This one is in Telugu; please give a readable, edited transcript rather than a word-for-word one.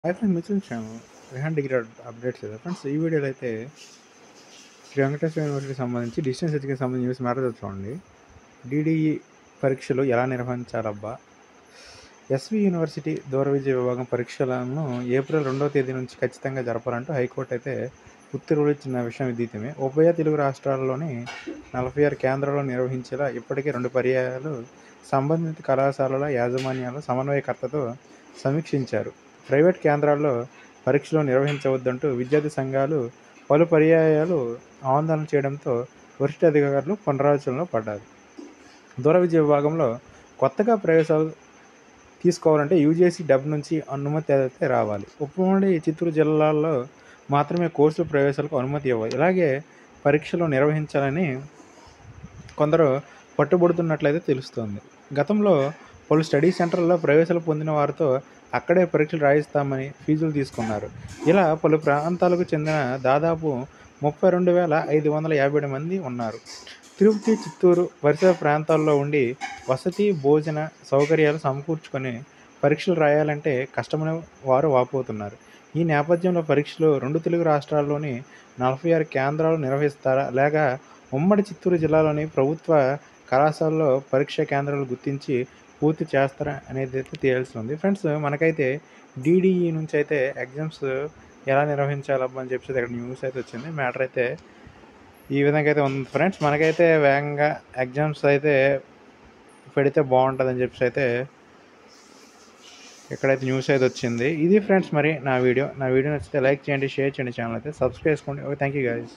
Hi friends, mission channel Rihan degree updates కదా ఫ్రెండ్స్. ఈ వీడియోలో అయితే శ్రీ వెంకటేశ్వర యూనివర్సిటీకి సంబంధించి డిస్టెన్స్ ఎడ్యుకేషన్ సంబంధించి న్యూస్ మ్యాటర్ చూడండి. డిడిఈ పరీక్షలు ఎలా నిర్వహించాలబ్బా? ఎస్వి యూనివర్సిటీ దూర విద్య విభాగం పరీక్షలను ఏప్రిల్ 2వ తేదీ నుంచి ఖచ్చితంగా జరపాలంటూ హైకోర్టు అయితే ఉత్తర్వులు ఇచ్చిన విషయం విదితమే. ఉభయ తెలుగు రాష్ట్రాల్లోని 46 కేంద్రాల్లో నిర్వహించేలా ఇప్పటికే 2 పర్యాయాలు సంబంధిత కళాశాలల యాజమాన్యాలు సమన్వయకర్తతో సమీక్షించారు. ప్రైవేట్ కేంద్రాల్లో పరీక్షలు నిర్వహించవద్దంటూ విద్యార్థి సంఘాలు పలు పర్యాయాలు ఆందోళన చేయడంతో వరిష్ఠ అధికారులు పునరాలోచనలో పడ్డారు. దూర విద్య విభాగంలో కొత్తగా ప్రవేశాలు తీసుకోవాలంటే యూజీసీ డబ్ నుంచి అనుమతి అయితే రావాలి. ఉమ్మడి చిత్తూరు జిల్లాల్లో మాత్రమే కోర్సుల ప్రవేశాలకు అనుమతి ఇవ్వాలి. ఇలాగే పరీక్షలు నిర్వహించాలని కొందరు పట్టుబడుతున్నట్లయితే తెలుస్తోంది. గతంలో పలు స్టడీ సెంటర్లలో ప్రవేశాలు పొందిన వారితో అక్కడే పరీక్షలు రాయిస్తామని ఫీజులు తీసుకున్నారు. ఇలా పలు ప్రాంతాలకు చెందిన దాదాపు 32,557 మంది ఉన్నారు. తిరుపతి, చిత్తూరు పరిసర ప్రాంతాల్లో ఉండి వసతి, భోజన సౌకర్యాలు సమకూర్చుకొని పరీక్షలు రాయాలంటే కష్టమని వారు వాపోతున్నారు. ఈ నేపథ్యంలో పరీక్షలు 2 తెలుగు రాష్ట్రాల్లోని 46 కేంద్రాలు నిర్వహిస్తారా, లేక ఉమ్మడి చిత్తూరు జిల్లాలోని ప్రభుత్వ కళాశాలలో పరీక్షా కేంద్రాలు గుర్తించి పూర్తి చేస్తారా అనేది అయితే తేల్సి ఉంది. ఫ్రెండ్స్, మనకైతే డిడిఈ నుంచి అయితే ఎగ్జామ్స్ ఎలా నిర్వహించాలబ్బా అని చెప్పేసి ఇక్కడ న్యూస్ అయితే వచ్చింది. మ్యాటర్ అయితే ఈ విధంగా అయితే ఉంది ఫ్రెండ్స్. మనకైతే వేగంగా ఎగ్జామ్స్ అయితే పెడితే బాగుంటుందని చెప్పేసి అయితే ఇక్కడైతే న్యూస్ అయితే వచ్చింది. ఇది ఫ్రెండ్స్ మరి నా వీడియో నచ్చితే లైక్ చేయండి, షేర్ చేయండి, ఛానల్ అయితే సబ్స్క్రైబ్ చేసుకోండి. Okay, thank you guys.